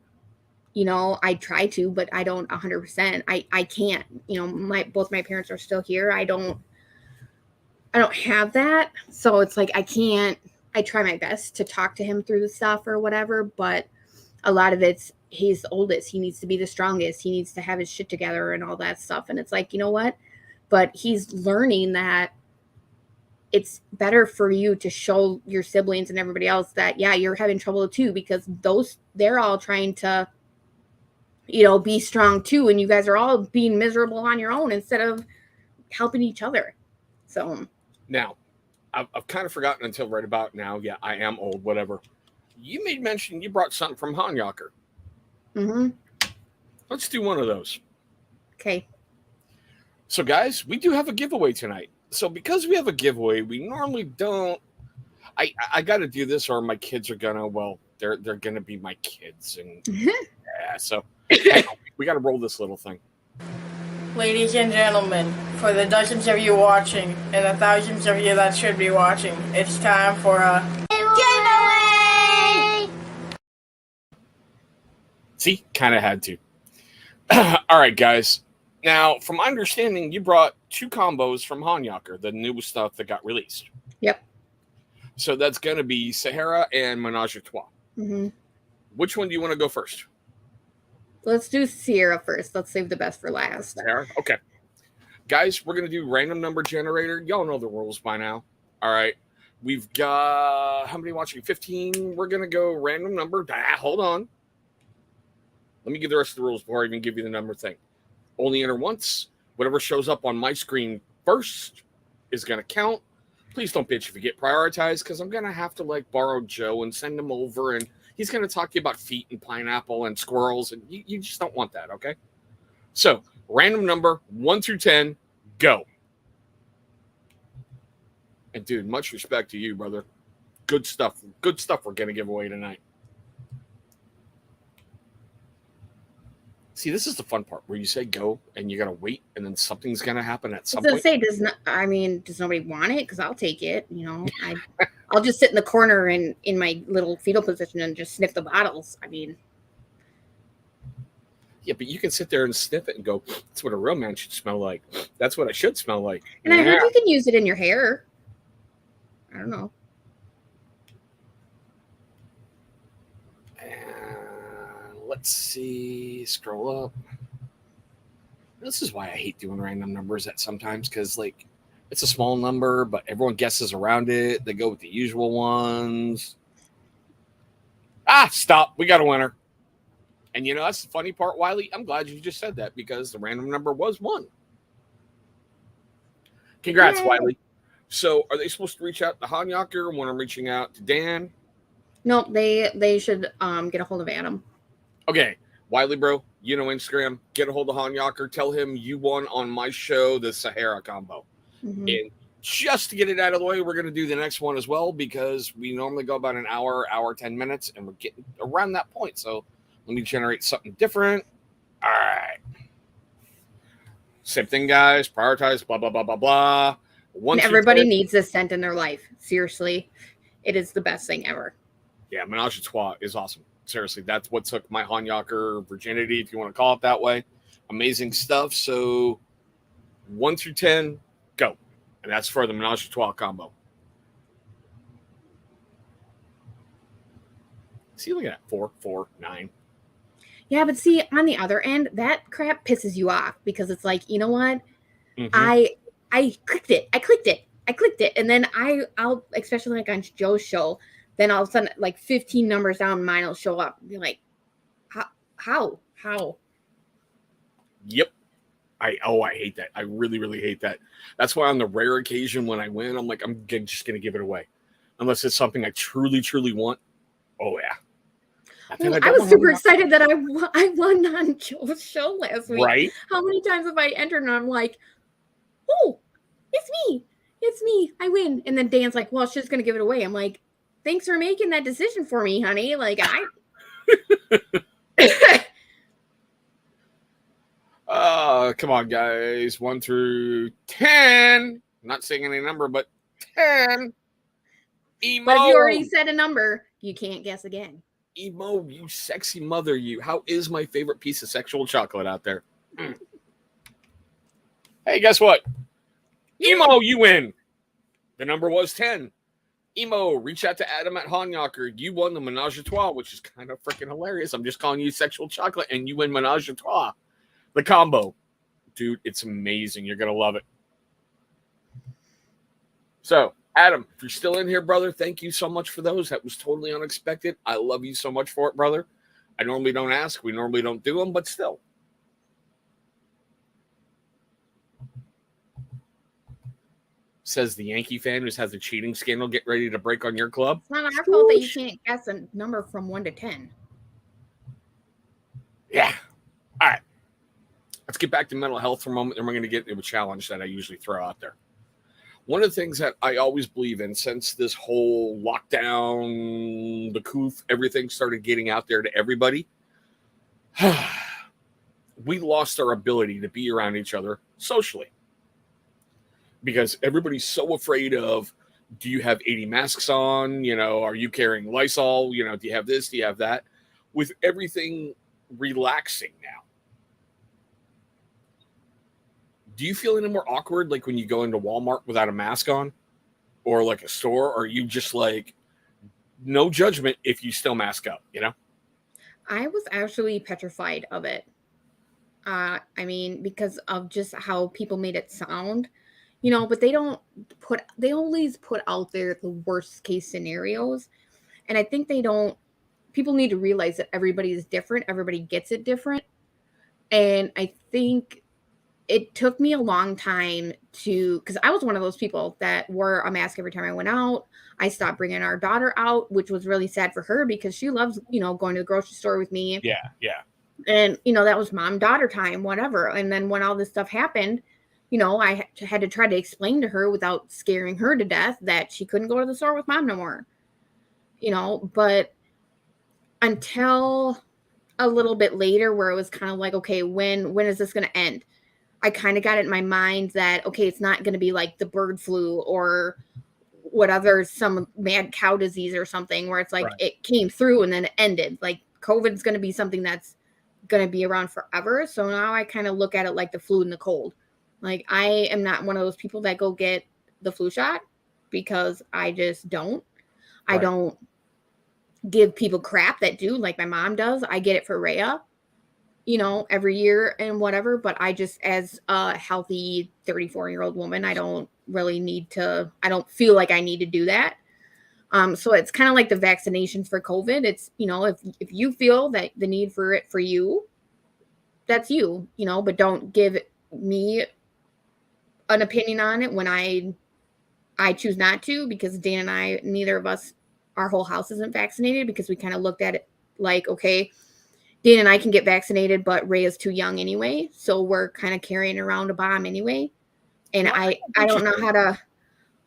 I try to, but I don't 100%. I can't. Both my parents are still here. I don't have that. So it's like I try my best to talk to him through the stuff or whatever, but a lot of it's, he's the oldest. He needs to be the strongest. He needs to have his shit together and all that stuff. And it's like, you know what? But he's learning that it's better for you to show your siblings and everybody else that, yeah, you're having trouble too, because they're all trying to, be strong too. And you guys are all being miserable on your own instead of helping each other. So now I've kind of forgotten until right about now. Yeah, I am old, whatever. You made mention you brought something from Hanyaker. Mm-hmm. Let's do one of those. Okay. So guys, we do have a giveaway tonight. So because we have a giveaway, we normally don't. I got to do this, or my kids are gonna. Well, they're gonna be my kids, and yeah. So we got to roll this little thing. Ladies and gentlemen, for the dozens of you watching and the thousands of you that should be watching, it's time for a giveaway! See, kind of had to. All right, guys. Now, from my understanding, you brought 2 combos from Hanyaker, the new stuff that got released. Yep. So that's going to be Sahara and Menage a Trois. Mm-hmm. Which one do you want to go first? Let's do Sierra first. Let's save the best for last. Sahara? Okay. Guys, we're going to do random number generator. Y'all know the rules by now. All right. We've got, how many watching? 15. We're going to go random number. Hold on. Let me give the rest of the rules before I even give you the number thing. Only enter once. Whatever shows up on my screen first is going to count. Please don't bitch if you get prioritized, because I'm going to have to borrow Joe and send him over, and he's going to talk to you about feet and pineapple and squirrels, and you just don't want that, okay? So, random number 1 through 10, go. And dude, much respect to you, brother. Good stuff. Good stuff we're going to give away tonight. See, this is the fun part where you say go and you got to wait and then something's going to happen at I some was gonna point. say, does nobody want it? Because I'll take it. I'll just sit in the corner and in my little fetal position and just sniff the bottles. I mean, Yeah, but you can sit there and sniff it and go, that's what a real man should smell like. That's what I should smell like. and I heard you can use it in your hair. I don't know. Let's see. Scroll up. This is why I hate doing random numbers at sometimes, because like it's a small number, but everyone guesses around it. They go with the usual ones. Stop. We got a winner. And that's the funny part, Wiley. I'm glad you just said that because the random number was 1. Congrats, Yay. Wiley. So are they supposed to reach out to Hanyaker when I'm reaching out to Dan? No, they should get a hold of Adam. Okay, Wiley, bro, Instagram, get a hold of Hanyaker, tell him you won on my show, the Sahara combo. Mm-hmm. And just to get it out of the way, we're going to do the next one as well because we normally go about an hour, 10 minutes, and we're getting around that point. So let me generate something different. All right. Same thing, guys. Prioritize, blah, blah, blah, blah, blah. And everybody needs this scent in their life. Seriously, it is the best thing ever. Yeah, Menage a Trois is awesome. Seriously, that's what took my Hanyaker virginity, if you want to call it that way. Amazing stuff. So 1 through 10, go. And that's for the Menage a Trois combo. See, look at that. 4, 4, 9. Yeah, but see, on the other end, that crap pisses you off because it's like, you know what? Mm-hmm. I clicked it. And then I'll, especially like on Joe's show, then all of a sudden, like 15 numbers down, mine will show up. You're like, how? Yep. I hate that. I really, really hate that. That's why on the rare occasion when I win, I'm like, I'm just going to give it away. Unless it's something I truly, truly want. Oh, yeah. Well, I was super excited that I won on Joe's show last week. Right? How many times have I entered and I'm like, oh, it's me. I win. And then Dan's like, well, she's going to give it away. I'm like, thanks for making that decision for me, honey. Like, come on, guys. 1 through 10. I'm not saying any number, but 10. Emo. But if you already said a number, you can't guess again. Emo, you sexy mother, you. How is my favorite piece of sexual chocolate out there? Hey, guess what? Yeah. Emo, you win. The number was 10. Emo, reach out to Adam at Hanyaker. You won the Menage a Trois, which is kind of freaking hilarious. I'm just calling you sexual chocolate, and you win Menage a Trois. The combo. Dude, it's amazing. You're going to love it. So, Adam, if you're still in here, brother, thank you so much for those. That was totally unexpected. I love you so much for it, brother. I normally don't ask. We normally don't do them, but still. Says the Yankee fan who's has a cheating scandal get ready to break on your club. It's not our fault that you can't guess a number from 1 to 10. Yeah. All right. Let's get back to mental health for a moment, and we're going to get into a challenge that I usually throw out there. One of the things that I always believe in since this whole lockdown, the coof, everything started getting out there to everybody, we lost our ability to be around each other socially. Because everybody's so afraid of, do you have 80 masks on? Are you carrying Lysol? Do you have this? Do you have that? With everything relaxing now. Do you feel any more awkward like when you go into Walmart without a mask on? Or like a store? Or are you just like, no judgment if you still mask up, I was actually petrified of it. Because of just how people made it sound. But they always put out there the worst case scenarios. And I think people need to realize that everybody is different. Everybody gets it different. And I think it took me a long time because I was one of those people that wore a mask every time I went out. I stopped bringing our daughter out, which was really sad for her because she loves, going to the grocery store with me. Yeah. And, that was mom-daughter time, whatever. And then when all this stuff happened, I had to try to explain to her without scaring her to death that she couldn't go to the store with mom no more. But until a little bit later where it was kind of like, okay, when is this going to end? I kind of got it in my mind that, okay, it's not going to be like the bird flu or whatever, some mad cow disease or something where it's like it came through and then it ended. Like COVID's going to be something that's going to be around forever. So now I kind of look at it like the flu and the cold. Like I am not one of those people that go get the flu shot because I just don't. I don't give people crap that do, like my mom does. I get it for Rhea, you know, every year and whatever. But I just, as a healthy 34-year-old woman, I don't really need to, I don't feel like I need to do that. So it's kind of like the vaccinations for COVID. It's, you know, if you feel that the need for it for you, that's you, you know, but don't give me an opinion on it when I choose not to, because Dan and I, neither of us, our whole house isn't vaccinated, because we kind of looked at it like, okay, Dan and I can get vaccinated, but Ray is too young anyway. So we're kind of carrying around a bomb anyway. And I don't know how to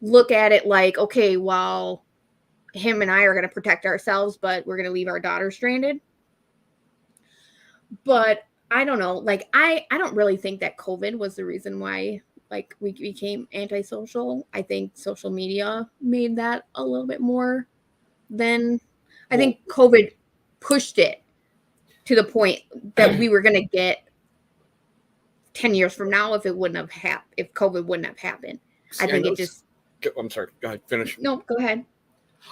look at it like, okay, well, him and I are going to protect ourselves, but we're going to leave our daughter stranded. But I don't know. Like, I don't really think that COVID was the reason why, like, we became antisocial. I think social media made that a little bit more than, I think COVID pushed it to the point that we were going to get 10 years from now if it wouldn't have happened, if COVID wouldn't have happened. See, I think it just. I'm sorry. Go ahead. Finish. No, go ahead.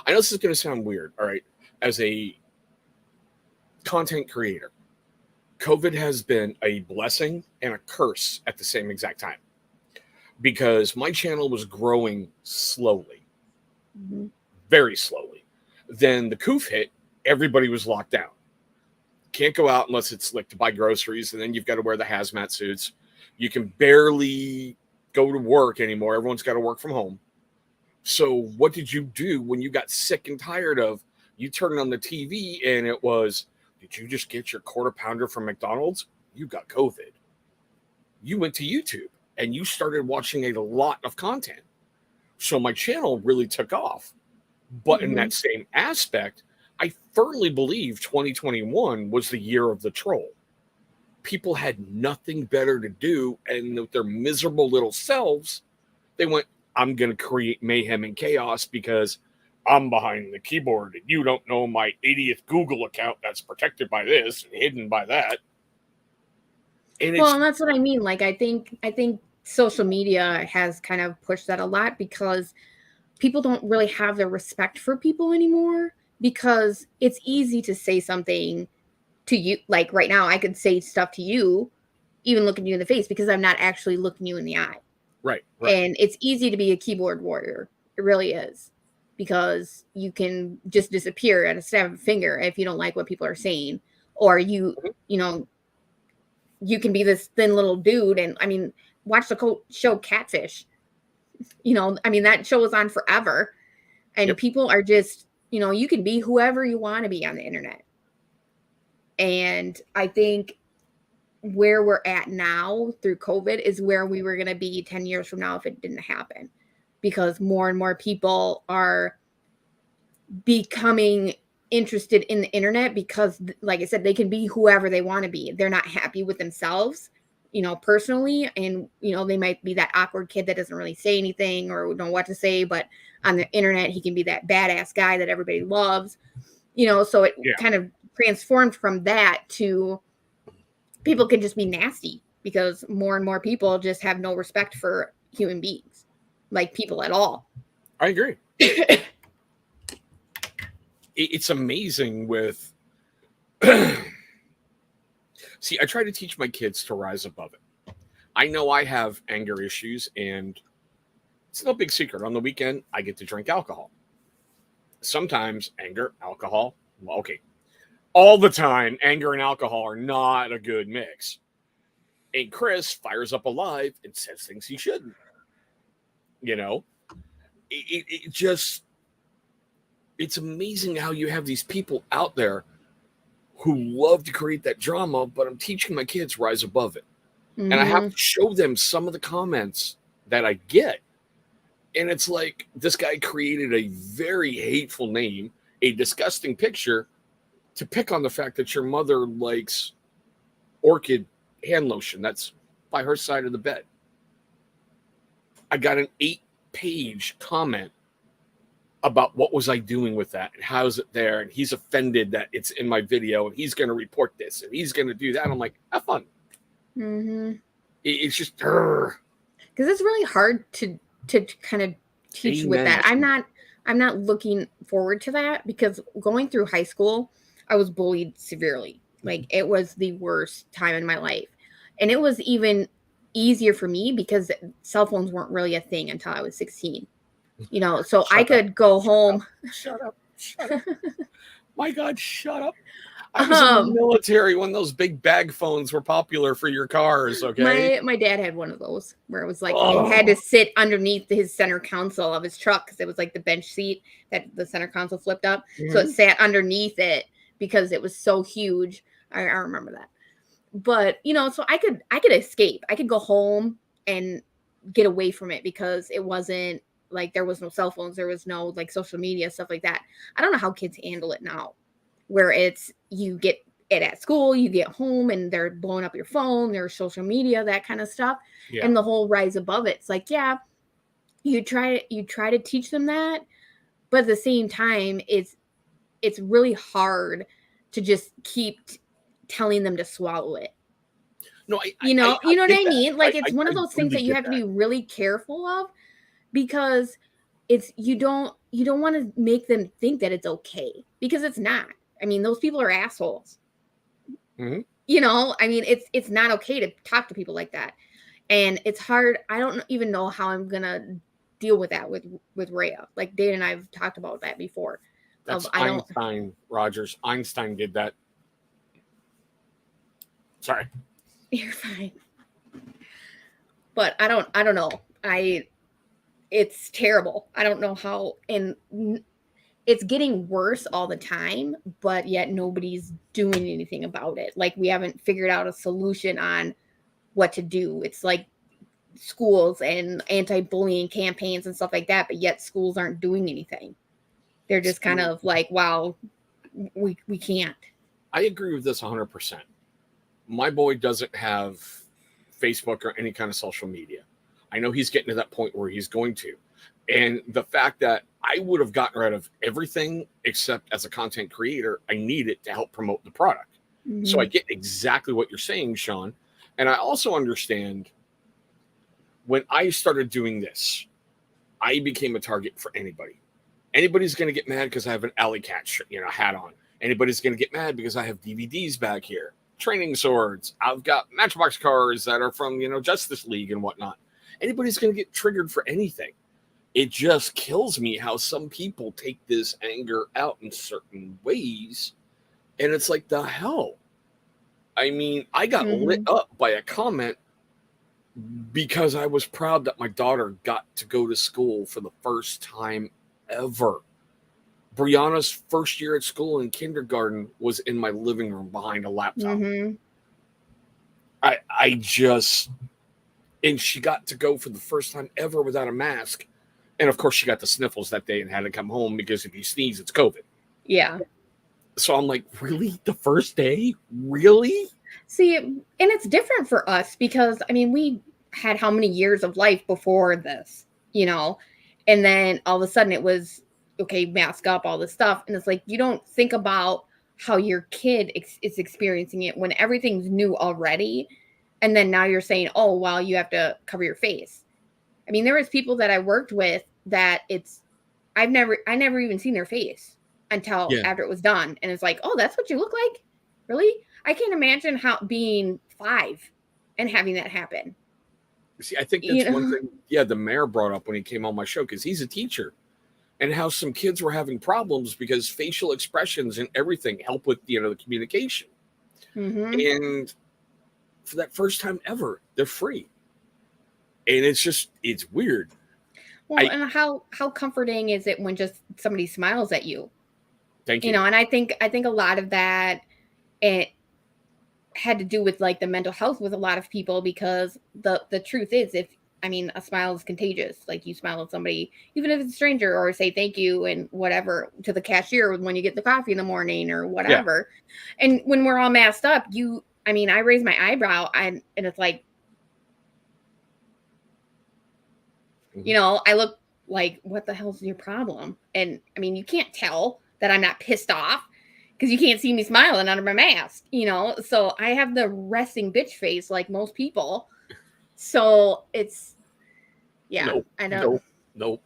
I know this is going to sound weird. All right. As a content creator, COVID has been a blessing and a curse at the same exact time, because my channel was growing slowly, very slowly. Then the coof hit, everybody was locked down. Can't go out unless it's like to buy groceries, and then you've got to wear the hazmat suits. You can barely go to work anymore. Everyone's got to work from home. So what did you do when you got sick and tired of, you turned on the TV and it was, did you just get your quarter pounder from McDonald's? You got COVID. You went to YouTube and you started watching a lot of content. So my channel really took off. But in that same aspect, I firmly believe 2021 was the year of the troll. People had nothing better to do, and with their miserable little selves, they went, I'm going to create mayhem and chaos because I'm behind the keyboard and you don't know my 80th Google account that's protected by this and hidden by that. And well, and that's what I mean. Like, I think social media has kind of pushed that a lot, because people don't really have the respect for people anymore, because it's easy to say something to you. Like right now, I could say stuff to you, even looking you in the face, because I'm not actually looking you in the eye. Right. And it's easy to be a keyboard warrior. It really is, because you can just disappear at a snap of a finger if you don't like what people are saying, or you know, you can be this thin little dude. And I mean, watch the show Catfish. You know, I mean, that show was on forever, and people are just, you know, you can be whoever you want to be on the internet. And I think where we're at now through COVID is where we were going to be 10 years from now if it didn't happen, because more and more people are becoming interested in the internet, because, like I said, they can be whoever they want to be. They're not happy with themselves, you know, personally. And, you know, they might be that awkward kid that doesn't really say anything or know what to say, but on the internet, he can be that badass guy that everybody loves, you know. So it kind of transformed from that to people can just be nasty, because more and more people just have no respect for human beings, like people at all. I agree. It's amazing with see, I try to teach my kids to rise above it. I know I have anger issues, and it's no big secret. On the weekend, I get to drink alcohol. Sometimes anger, alcohol, well, okay. All the time, anger and alcohol are not a good mix. And Chris fires up alive and says things he shouldn't. You know, it just, it's amazing how you have these people out there who love to create that drama, but I'm teaching my kids rise above it. And I have to show them some of the comments that I get. And it's like, this guy created a very hateful name, a disgusting picture, to pick on the fact that your mother likes Orchid hand lotion. That's by her side of the bed. I got an 8-page comment about what was I doing with that and how's it there, and he's offended that it's in my video, and he's going to report this and he's going to do that. I'm like, have fun. It's just because it's really hard to kind of teach with that. I'm not looking forward to that, because going through high school, I was bullied severely. Like, it was the worst time in my life, and it was even easier for me because cell phones weren't really a thing until I was 16. You know, so I could go home. Shut up. My God, shut up. I was in the military when those big bag phones were popular for your cars, okay? My dad had one of those where it was like it had to sit underneath his center console of his truck, because it was like the bench seat that the center console flipped up. So it sat underneath it because it was so huge. I remember that. But, you know, so I could escape. I could go home and get away from it, because it wasn't like there was no cell phones, there was no like social media, stuff like that. I don't know how kids handle it now, where it's you get it at school, you get home, and they're blowing up your phone, there's social media, that kind of stuff. And the whole rise above it. It's like, yeah, you try to teach them that, but at the same time, it's really hard to just keep telling them to swallow it. No, you know what I mean? Like, it's one of those things that you have to that. be really careful of, because it's you don't want to make them think that it's okay, because it's not. I mean, those people are assholes. You know, I mean, it's not okay to talk to people like that, and it's hard. I don't even know how I'm gonna deal with that with Rhea. Like, Dana and I've talked about that before. That's Einstein, Rogers. Einstein did that. Sorry. You're fine. But I don't know. It's terrible. I don't know how, and it's getting worse all the time, but yet nobody's doing anything about it. Like, we haven't figured out a solution on what to do. It's like schools and anti-bullying campaigns and stuff like that, but yet schools aren't doing anything. They're just kind of like, wow, we can't. I agree with this 100%. My boy doesn't have Facebook or any kind of social media. I know he's getting to that point where he's going to. And the fact that I would have gotten rid of everything except as a content creator, I need it to help promote the product. So I get exactly what you're saying, Sean. And I also understand when I started doing this, I became a target for anybody. Anybody's going to get mad because I have an Alley Cat hat on. Anybody's going to get mad because I have DVDs back here, training swords. I've got Matchbox cars that are from, Justice League and whatnot. Anybody's going to get triggered for anything. It just kills me how some people take this anger out in certain ways. And it's like, the hell? I mean, I got lit up by a comment because I was proud that my daughter got to go to school for the first time ever. Brianna's first year at school in kindergarten was in my living room behind a laptop. And she got to go for the first time ever without a mask. And of course, she got the sniffles that day and had to come home because if you sneeze, it's COVID. Yeah. So I'm like, really? The first day? Really? See, and it's different for us because, I mean, we had how many years of life before this, and then all of a sudden it was, okay, mask up, all this stuff. And it's like, you don't think about how your kid is experiencing it when everything's new already. And then now you're saying, oh, well, you have to cover your face. I mean, there was people that I worked with that I never even seen their face until after it was done. And it's like, oh, that's what you look like? Really? I can't imagine how being 5 and having that happen. See, I think that's one thing, the mayor brought up when he came on my show, because he's a teacher, and how some kids were having problems because facial expressions and everything help with, the communication. And for that first time ever, they're free. And it's weird. Well, and how comforting is it when just somebody smiles at you? Thank you. And I think a lot of that, it had to do with like the mental health with a lot of people, because the truth is, if I mean, a smile is contagious. Like you smile at somebody, even if it's a stranger, or say thank you and whatever to the cashier when you get the coffee in the morning or whatever. Yeah. And when we're all masked up, I raise my eyebrow and it's like, I look like, what the hell's your problem? And I mean, you can't tell that I'm not pissed off because you can't see me smiling under my mask, So I have the resting bitch face like most people. So it's, yeah, nope, I don't. Nope.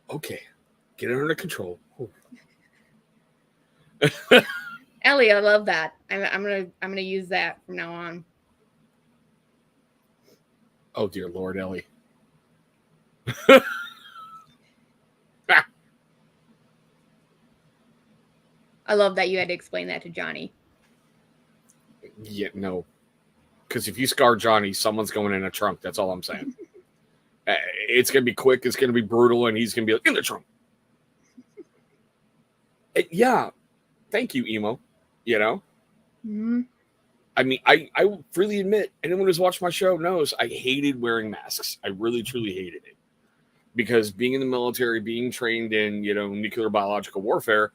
Okay, get it under control. Ellie, I love that. I'm gonna use that from now on. Oh dear Lord, Ellie. I love that you had to explain that to Johnny. Yeah, no. Because if you scar Johnny, someone's going in a trunk. That's all I'm saying. It's going to be quick. It's going to be brutal. And he's going to be like, in the trunk. Yeah. Thank you, Emo. Mm-hmm. I mean, I freely admit, anyone who's watched my show knows I hated wearing masks. I really, truly hated it. Because being in the military, being trained in, nuclear biological warfare,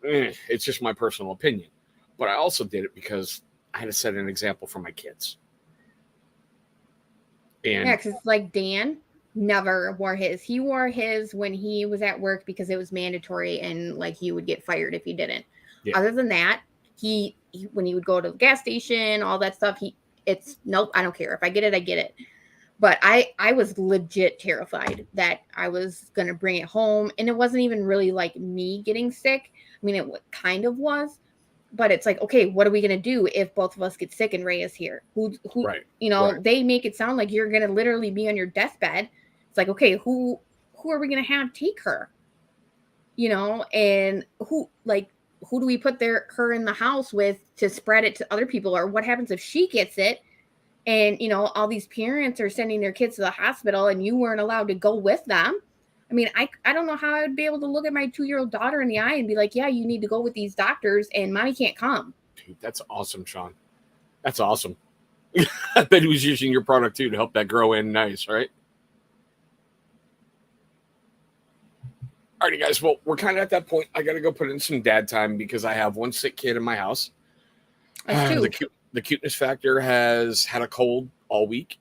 it's just my personal opinion. But I also did it because I had to set an example for my kids. And yeah, because like Dan never wore his. He wore his when he was at work because it was mandatory and like he would get fired if he didn't. Yeah. Other than that, he when he would go to the gas station, all that stuff, it's nope, I don't care. If I get it, I get it. But I was legit terrified that I was going to bring it home. And it wasn't even really like me getting sick. I mean, it kind of was. But it's like, okay, what are we going to do if both of us get sick and Ray is here? Who right, right. They make it sound like you're going to literally be on your deathbed. It's like, okay, who are we going to have take her? And who do we put her in the house with to spread it to other people? Or what happens if she gets it? And, all these parents are sending their kids to the hospital and you weren't allowed to go with them. I mean, I don't know how I would be able to look at my 2-year-old daughter in the eye and be like, yeah, you need to go with these doctors and mommy can't come. Dude, that's awesome, Sean. That's awesome. I bet he was using your product too to help that grow in nice, right? Alrighty, guys. Well, we're kind of at that point. I got to go put in some dad time because I have one sick kid in my house. The cuteness factor has had a cold all week.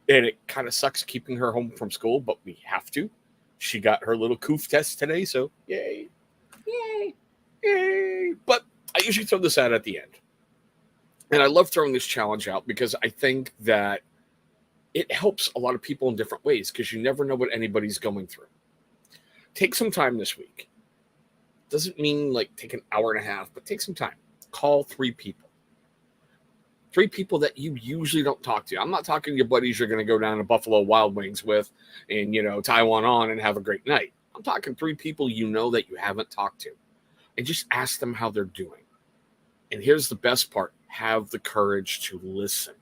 And it kind of sucks keeping her home from school, but we have to. She got her little coof test today, so yay. Yay. Yay. But I usually throw this out at the end. And I love throwing this challenge out because I think that it helps a lot of people in different ways because you never know what anybody's going through. Take some time this week. Doesn't mean like take an hour and a half, but take some time. Call 3 people. 3 people that you usually don't talk to. I'm not talking to your buddies you're going to go down to Buffalo Wild Wings with and, tie one on and have a great night. I'm talking 3 people that you haven't talked to. And just ask them how they're doing. And here's the best part. Have the courage to listen.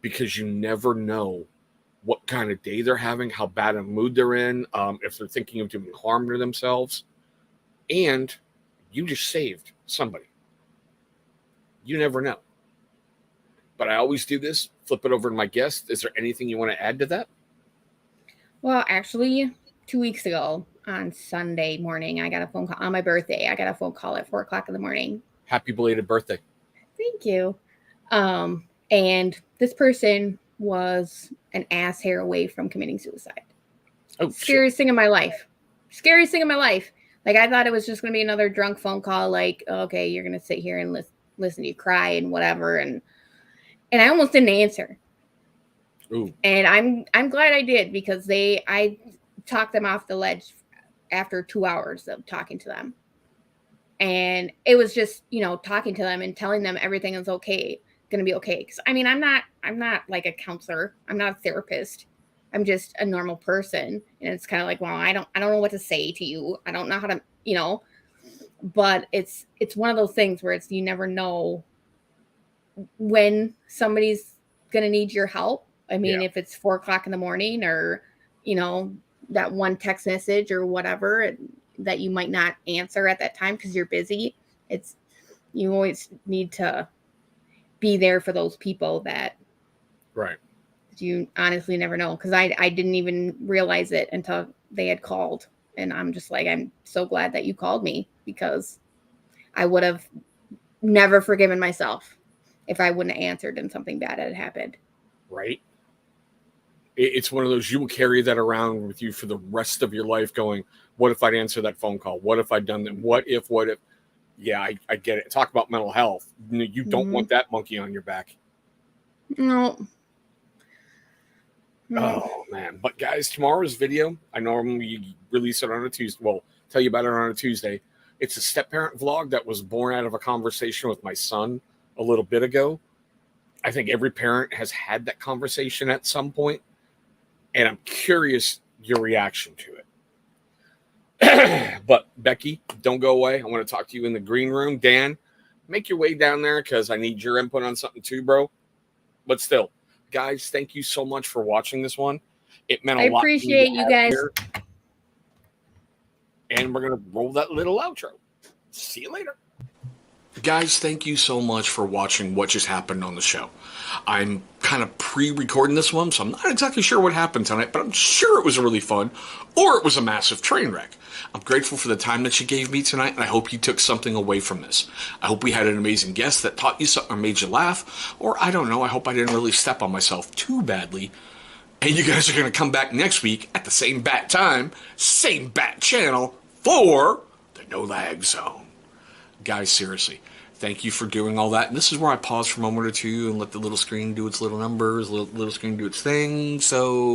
Because you never know what kind of day they're having, how bad a mood they're in, if they're thinking of doing harm to themselves. And you just saved somebody. You never know. But I always do this, flip it over to my guest. Is there anything you want to add to that? Well, actually, 2 weeks ago on Sunday morning, I got a phone call on my birthday. I got a phone call at 4:00 in the morning. Happy belated birthday. Thank you. And this person was an ass hair away from committing suicide. Oh, scariest thing in my life. Scariest thing in my life. Like, I thought it was just going to be another drunk phone call. Like, okay, you're going to sit here and listen to you cry and whatever. And I almost didn't answer. Ooh. And I'm glad I did because I talked them off the ledge after 2 hours of talking to them. And it was just, talking to them and telling them everything is okay, going to be okay. Because I mean, I'm not like a counselor. I'm not a therapist. I'm just a normal person. And it's kind of like, well, I don't know what to say to you. I don't know how to, but it's one of those things where you never know when somebody's going to need your help. I mean, if it's 4:00 in the morning or, that one text message or whatever that you might not answer at that time because you're busy. You always need to be there for those people that Right. you honestly never know. Because I didn't even realize it until they had called. And I'm just like, I'm so glad that you called me, because I would have never forgiven myself if I wouldn't have answered and something bad had happened. Right. It's one of those, you will carry that around with you for the rest of your life going, what if I'd answered that phone call? What if I'd done that? What if? Yeah, I get it. Talk about mental health. You don't want that monkey on your back. No. Oh, man. But guys, tomorrow's video, I normally release it on a Tuesday. Well, tell you about it on a Tuesday. It's a step-parent vlog that was born out of a conversation with my son a little bit ago. I think every parent has had that conversation at some point, and I'm curious your reaction to it. But Becky, don't go away. I want to talk to you in the green room. Dan, make your way down there because I need your input on something too, bro. But still, guys, thank you so much for watching this one. It meant a lot. I appreciate you guys. Here. And we're going to roll that little outro. See you later. Guys, thank you so much for watching what just happened on the show. I'm kind of pre-recording this one, so I'm not exactly sure what happened tonight, but I'm sure it was really fun, or it was a massive train wreck. I'm grateful for the time that you gave me tonight, and I hope you took something away from this. I hope we had an amazing guest that taught you something or made you laugh, or I don't know, I hope I didn't really step on myself too badly. And you guys are going to come back next week at the same bat time, same bat channel, for the No Lag Zone. Guys, seriously, thank you for doing all that. And this is where I pause for a moment or two and let the little screen do its little numbers, little screen do its thing. So